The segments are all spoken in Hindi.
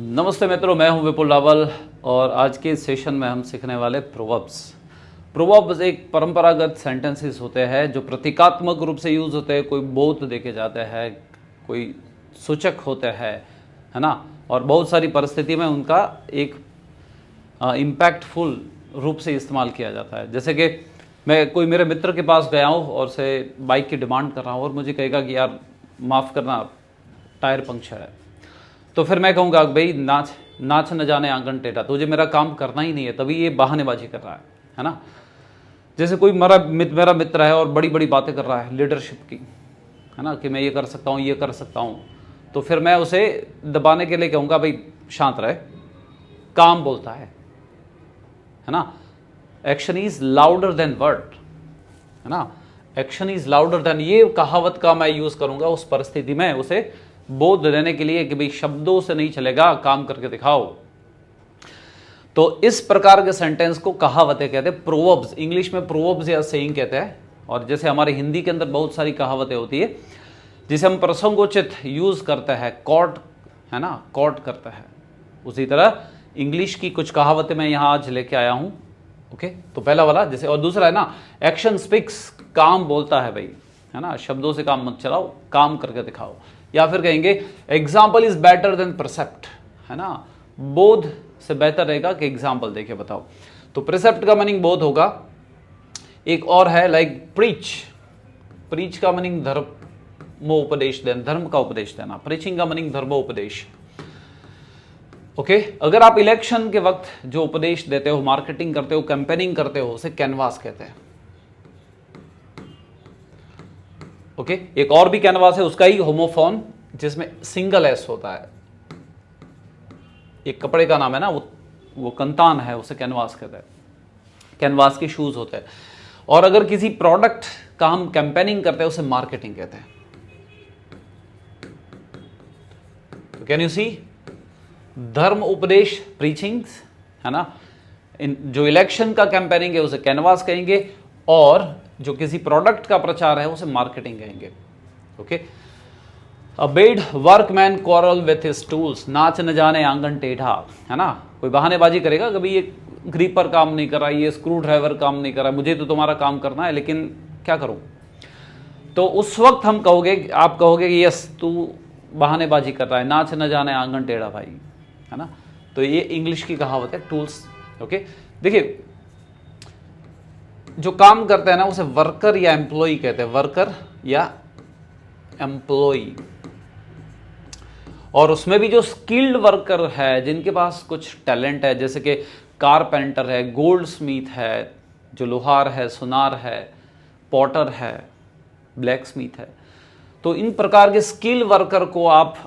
नमस्ते मित्रों, मैं हूं विपुल रावल और आज के सेशन में हम सीखने वाले प्रोवर्ब्स। प्रोवर्ब्स एक परंपरागत सेंटेंसेस होते हैं जो प्रतीकात्मक रूप से यूज होते हैं। कोई बोध देखे जाते हैं, कोई सूचक होते हैं, है ना। और बहुत सारी परिस्थिति में उनका एक इम्पैक्टफुल रूप से इस्तेमाल किया जाता है। जैसे कि मैं कोई मेरे मित्र के पास गया हूँ और से बाइक की डिमांड कर रहा हूँ और मुझे कहेगा कि यार माफ़ करना, टायर पंक्चर है। तो फिर मैं कहूँगा भाई नाच नाच न जाने आंगन टेढ़ा, तुझे मेरा काम करना ही नहीं है, तभी ये बहानेबाजी कर रहा है ना। जैसे कोई मेरा मित्र है और बड़ी बड़ी बातें कर रहा है लीडरशिप की, है ना, कि मैं ये कर सकता हूँ, ये कर सकता हूँ, तो फिर मैं उसे दबाने के लिए कहूँगा भाई शांत रहे, काम बोलता है ना। Action is louder than word, है ना। एक्शन इज लाउडर देन, ये कहावत का मैं यूज करूंगा उस परिस्थिति में उसे बोध देने के लिए कि भाई शब्दों से नहीं चलेगा, काम करके दिखाओ। तो इस प्रकार के सेंटेंस को कहावतें कहते हैं, प्रोवर्ब्स। इंग्लिश में प्रोवर्ब्स या सेइंग कहते हैं। और जैसे हमारे हिंदी के अंदर बहुत सारी कहावतें होती है जिसे हम प्रसंगोचित यूज करते हैं, कोट, है ना, कोट करते हैं। उसी तरह इंग्लिश की कुछ कहावतें मैं यहां आज लेके आया हूं। ओके, तो पहला वाला जैसे, और दूसरा है ना, एक्शन स्पीक्स, काम बोलता है भाई, है ना। शब्दों से काम मत चलाओ, काम करके दिखाओ। या फिर कहेंगे example is better than precept, है ना। बोध से बेहतर रहेगा कि एग्जाम्पल देके बताओ। तो प्रिसेप्ट का मीनिंग बोध होगा। एक और है लाइक प्रीच। प्रीच का मीनिंग धर्मोपदेश देना, धर्म का उपदेश देना। प्रीचिंग का मीनिंग धर्मोपदेश। ओके, अगर आप इलेक्शन के वक्त जो उपदेश देते हो, मार्केटिंग करते हो, कैंपेनिंग करते हो, उसे कैनवास कहते हैं। ओके, एक और भी कैनवास है, उसका ही होमोफोन, जिसमें सिंगल एस होता है। एक कपड़े का नाम है ना, वो कंतान है, उसे कैनवास कहते हैं। कैनवास के शूज होते हैं। और अगर किसी प्रोडक्ट का हम कैंपेनिंग करते हैं उसे मार्केटिंग कहते हैं। तो कैन यू सी, धर्म उपदेश प्रीचिंग्स, है ना। जो इलेक्शन का कैंपेनिंग है उसे कैनवास कहेंगे, और जो किसी प्रोडक्ट का प्रचार है उसे मार्केटिंग कहेंगे। Okay, a bed workman quarrel with his tools, नाच न जाने आंगन टेढ़ा, है ना। कोई बहानेबाजी करेगा, कभी ये ग्रीपर काम नहीं कर रहा, ये स्क्रू ड्राइवर काम नहीं कर रहा, मुझे तो तुम्हारा काम करना है, लेकिन क्या करूं। तो उस वक्त हम कहोगे, आप कहोगे कि यस तू बहानेबाजी कर रहा है, नाच न जाने आंगन टेढ़ा भाई, है ना। तो ये इंग्लिश की कहावत है, टूल्स। ओके, देखिए जो काम करते हैं ना उसे वर्कर या एम्प्लॉय कहते हैं, वर्कर या एम्प्लॉय। और उसमें भी जो स्किल्ड वर्कर है, जिनके पास कुछ टैलेंट है, जैसे कि कारपेंटर है, गोल्ड स्मिथ है, जो लोहार है, सुनार है, पॉटर है, ब्लैक स्मिथ है, तो इन प्रकार के स्किल वर्कर को आप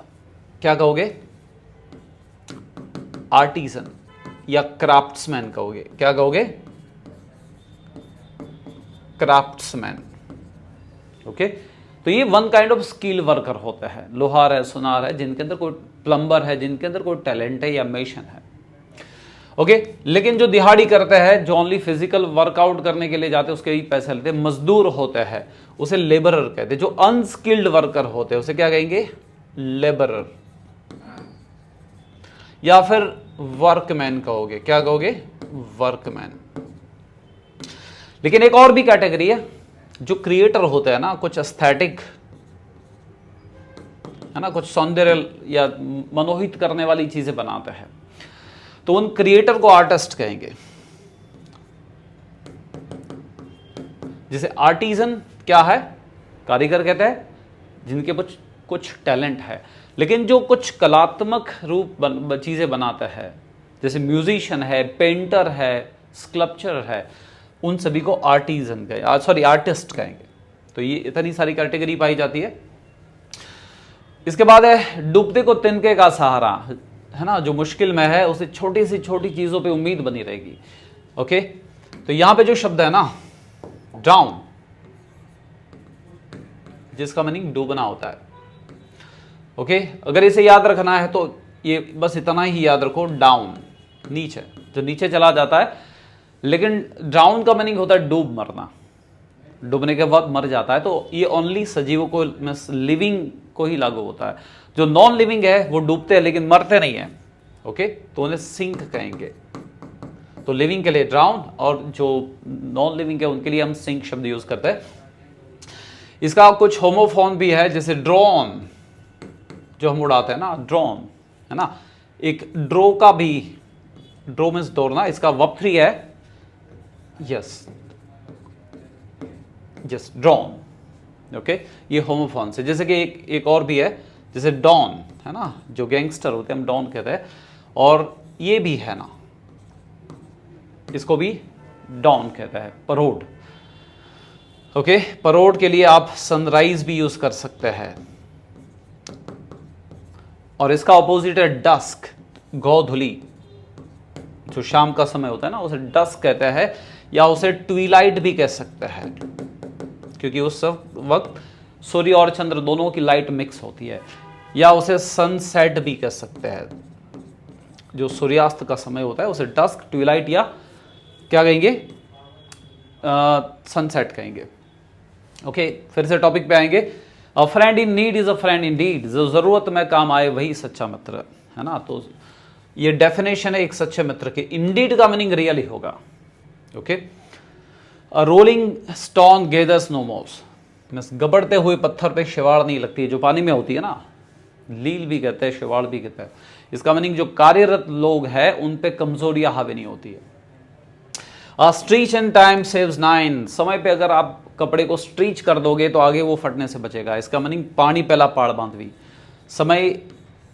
क्या कहोगे, आर्टिसन या क्राफ्ट्समैन कहोगे। क्या कहोगे, क्राफ्ट्समैन। ओके, तो ये one kind of skill worker होता है। लोहार है, सुनार है, जिनके अंदर कोई, प्लम्बर है, जिनके अंदर कोई टैलेंट है या मेशन है। ओके, लेकिन जो दिहाड़ी करते हैं, जो ओनली फिजिकल वर्कआउट करने के लिए जाते हैं, उसके ही पैसे लेते हैं, मजदूर होते हैं, उसे लेबरर कहते हैं। जो अनस्किल्ड वर्कर होते हैं उसे क्या कहेंगे, लेबरर, या फिर वर्कमैन कहोगे। क्या कहोगे, वर्कमैन। लेकिन एक और भी कैटेगरी है, जो क्रिएटर होते हैं ना, कुछ एस्थेटिक, है ना, कुछ सौंदर्य या मनोहित करने वाली चीजें बनाते हैं, तो उन क्रिएटर को आर्टिस्ट कहेंगे। जैसे आर्टिजन क्या है, कारीगर कहते हैं, जिनके कुछ टैलेंट है, लेकिन जो कुछ कलात्मक रूप चीजें बनाता है, जैसे म्यूजिशियन है, पेंटर है, स्कल्पचर है, उन सभी को आर्टिजन कहेंगे, सॉरी आर्टिस्ट कहेंगे। तो ये इतनी सारी कैटेगरी पाई जाती है। इसके बाद है डूबते को तिनके का सहारा, है ना। जो मुश्किल में है उसे छोटी सी छोटी चीजों पे उम्मीद बनी रहेगी। ओके, तो यहां पे जो शब्द है ना, डाउन, जिसका मीनिंग डूबना होता है। ओके, अगर इसे याद रखना है तो ये बस इतना ही याद रखो, डाउन, नीचे, जो नीचे चला जाता है। लेकिन डाउन का मीनिंग होता है डूब मरना, डूबने के बाद मर जाता है। तो ये ओनली सजीवों को, लिविंग को ही लागू होता है। जो नॉन लिविंग है वो डूबते हैं लेकिन मरते नहीं है। ओके, तो उन्हें सिंक कहेंगे। तो लिविंग के लिए ड्राउन और जो नॉन लिविंग है उनके लिए हम सिंक शब्द यूज करते हैं। इसका कुछ होमोफोन भी है, जैसे ड्रोन जो हम उड़ाते हैं ना, ड्रोन है ना। एक ड्रो का भी, ड्रो मीन्स दौड़ना, इसका वप3 है, यस यस ड्रोन। ओके, ये होमोफोन से। जैसे कि एक और भी है, जैसे डॉन है ना, जो गैंगस्टर होते हैं हम डॉन कहते हैं, और ये भी है ना, इसको भी डॉन कहता है, परोड। ओके, परोड के लिए आप सनराइज भी यूज कर सकते हैं। और इसका ऑपोजिट है डस्क, गोधुली, जो शाम का समय होता है ना, उसे डस्क कहते हैं, या उसे ट्विलाइट भी कह सकते हैं, क्योंकि उस वक्त सूर्य और चंद्र दोनों की लाइट मिक्स होती है। या उसे सनसेट भी कह सकते हैं, जो सूर्यास्त का समय होता है उसे डस्क, ट्विलाइट या क्या कहेंगे, सनसेट कहेंगे। ओके, फिर से टॉपिक पे आएंगे। A friend in need is a friend in deed, जो जरूरत में काम आए वही सच्चा मित्र है ना। तो ये डेफिनेशन है एक सच्चे मित्र के। इंडीड का मीनिंग रियली होगा। ओके, अ रोलिंग स्टोन गेदर्स नो मोस, मींस गबड़ते हुए पत्थर पे शिवाड़ नहीं लगती, जो पानी में होती है ना, लील भी कहते हैं, शिवाड़ भी कहते हैं। इसका मीनिंग जो कार्यरत लोग हैं उन पे कमजोरियां हावी नहीं होती है। स्ट्रीच इन टाइम सेव्स 9, समय पे अगर आप कपड़े को स्ट्रीच कर दोगे तो आगे वो फटने से बचेगा। इसका मीनिंग पानी पहला पाड़ बांधवी, समय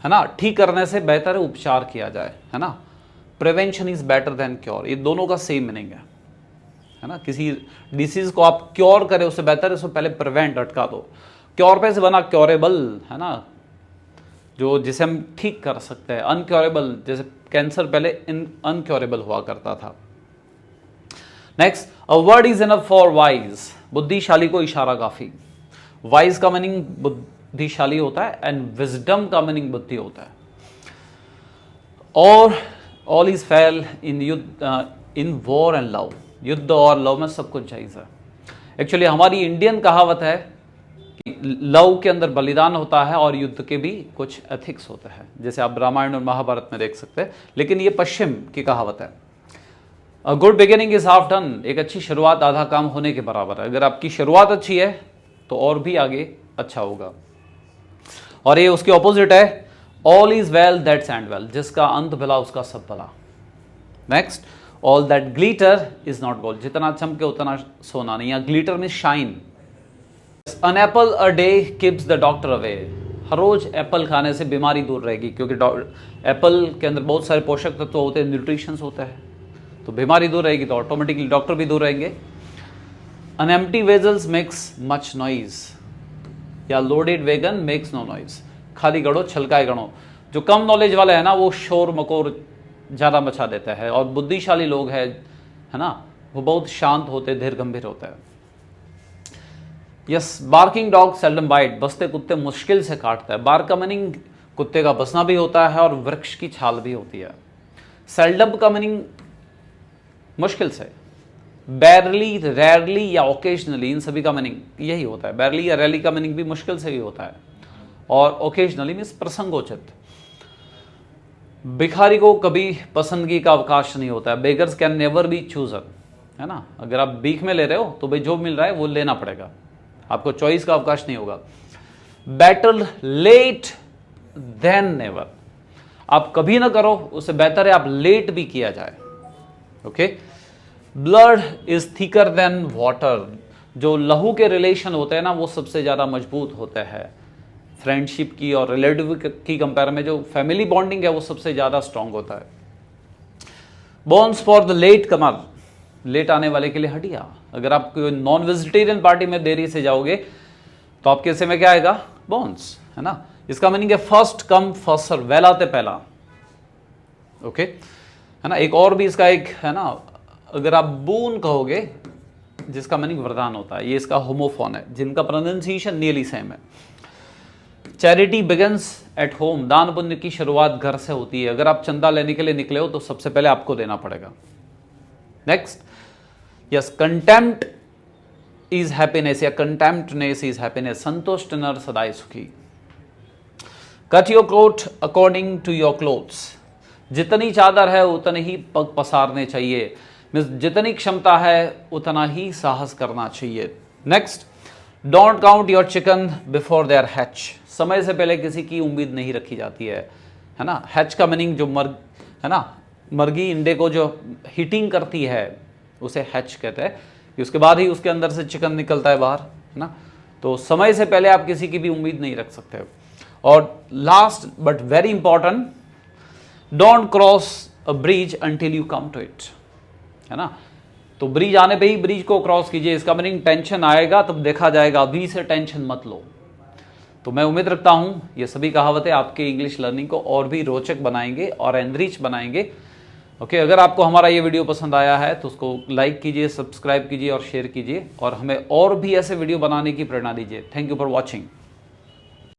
है ना ठीक करने से बेहतर है उपचार किया जाए, है ना। Prevention is better than cure, ये दोनों का सेम मीनिंग है ना। किसी डिसीज को आप क्योर करें उससे बेहतर है उसको पहले प्रिवेंट, अटका दो। क्योर पे से बना क्योरेबल, है ना, जो जिसे हम ठीक कर सकते हैं। अनक्योरेबल, जैसे कैंसर पहले अनक्योरेबल हुआ करता था। Next, a word is enough for wise, बुद्धिशाली को इशारा काफी। वाइज का मीनिंग बुद्धिशाली होता है एंड विजडम का मीनिंग बुद्धि होता है। और ऑल इज फेल इन युद्ध, इन वॉर एंड लव, युद्ध और लव में सब कुछ जायज है। एक्चुअली हमारी इंडियन कहावत है कि लव के अंदर बलिदान होता है और युद्ध के भी कुछ एथिक्स होते हैं, जैसे आप रामायण और महाभारत में देख सकते हैं। लेकिन ये पश्चिम की कहावत है। A good beginning is half done, एक अच्छी शुरुआत आधा काम होने के बराबर है। अगर आपकी शुरुआत अच्छी है तो और भी आगे अच्छा होगा। और ये उसके ऑपोजिट है, all is well that's end well, जिसका अंत भला उसका सब भला। Next, all that glitter is not gold, जितना चमके उतना सोना नहीं। या ग्लिटर में shine. An apple a day keeps the doctor away, हर रोज एप्पल खाने से बीमारी दूर रहेगी, क्योंकि एप्पल के अंदर बहुत सारे पोषक तत्व होते हैं, न्यूट्रिशंस होते हैं, तो बीमारी दूर रहेगी तो ऑटोमेटिकली डॉक्टर भी दूर रहेंगे। An empty vessels makes much noise, या loaded wagon makes no noise, खाली गड़ो छलकाए गणो। जो कम नॉलेज वाले है ना वो शोर मकोर ज्यादा मचा देता है, और बुद्धिशाली लोग है ना, वो बहुत शांत होते, धीर गंभीर होता है। Yes, barking dog seldom bite, बसते कुत्ते मुश्किल से काटता है। बार का मीनिंग कुत्ते का बसना भी होता है और वृक्ष की छाल भी होती है। सेल्डम का मीनिंग मुश्किल से। बैरली, रेयरली या ओकेजनली, इन सभी का मीनिंग यही होता है। बैरली या रैली का मीनिंग भी मुश्किल से ही होता है, और ओकेजनली मीन्स प्रसंगोचित। भिखारी को कभी पसंदगी का अवकाश नहीं होता है। Beggars can never be chooser, है ना। अगर आप भीख में ले रहे हो तो भाई जो मिल रहा है वो लेना पड़ेगा, आपको चॉइस का अवकाश नहीं होगा। बेटर लेट देन नेवर, आप कभी ना करो उससे बेहतर है आप लेट भी किया जाए। Okay, blood is thicker than water, जो लहू के रिलेशन होते हैं ना वो सबसे ज्यादा मजबूत होते हैं। फ्रेंडशिप की और रिलेटिव की कंपेयर में जो फैमिली बॉन्डिंग है वो सबसे ज्यादा स्ट्रांग होता है। Bones for the late comer, late आने वाले के लिए हड्डियां। अगर आप कोई नॉन वेजिटेरियन पार्टी में देरी से जाओगे तो आपके हिस्से में क्या आएगा, बोन्स, है ना। इसका मीनिंग है फर्स्ट कम फर्स्ट सर्व, वहलाते पहला। ओके, है ना। एक और भी इसका एक है ना, अगर आप बून कहोगे जिसका मीनिंग वरदान होता है, ये इसका होमोफोन है, जिनका प्रोनाउंसिएशन नियरली सेम है। चैरिटी बिगिंस एट होम, दान पुण्य की शुरुआत घर से होती है। अगर आप चंदा लेने के लिए निकले हो तो सबसे पहले आपको देना पड़ेगा। Next, yes, contempt is happiness या कंटेम्प्टनेस इज हैप्पीनेस, संतुष्ट नर सदाई सुखी। Cut your coat according to your clothes, जितनी चादर है उतने ही पग पसारने चाहिए, मीन्स जितनी क्षमता है उतना ही साहस करना चाहिए। Next, don't count your chicken before they are hatch. समय से पहले किसी की उम्मीद नहीं रखी जाती है ना। हैच का मीनिंग जो है ना, मुर्गी अंडे को जो हीटिंग करती है उसे हैच कहते हैं, कि उसके बाद ही उसके अंदर से चिकन निकलता है बाहर, है ना। तो समय से पहले आप किसी की भी उम्मीद नहीं रख सकते। और last but very important, don't cross a bridge until you come to it, है ना। तो ब्रिज आने पे ही ब्रिज को क्रॉस कीजिए, इसका मीनिंग टेंशन आएगा तब देखा जाएगा, अभी से टेंशन मत लो। तो मैं उम्मीद रखता हूं ये सभी कहावतें आपके इंग्लिश लर्निंग को और भी रोचक बनाएंगे और एनरिच बनाएंगे। ओके, अगर आपको हमारा ये वीडियो पसंद आया है तो उसको लाइक कीजिए, सब्सक्राइब कीजिए और शेयर कीजिए, और हमें और भी ऐसे वीडियो बनाने की प्रेरणा दीजिए। Thank you for watching.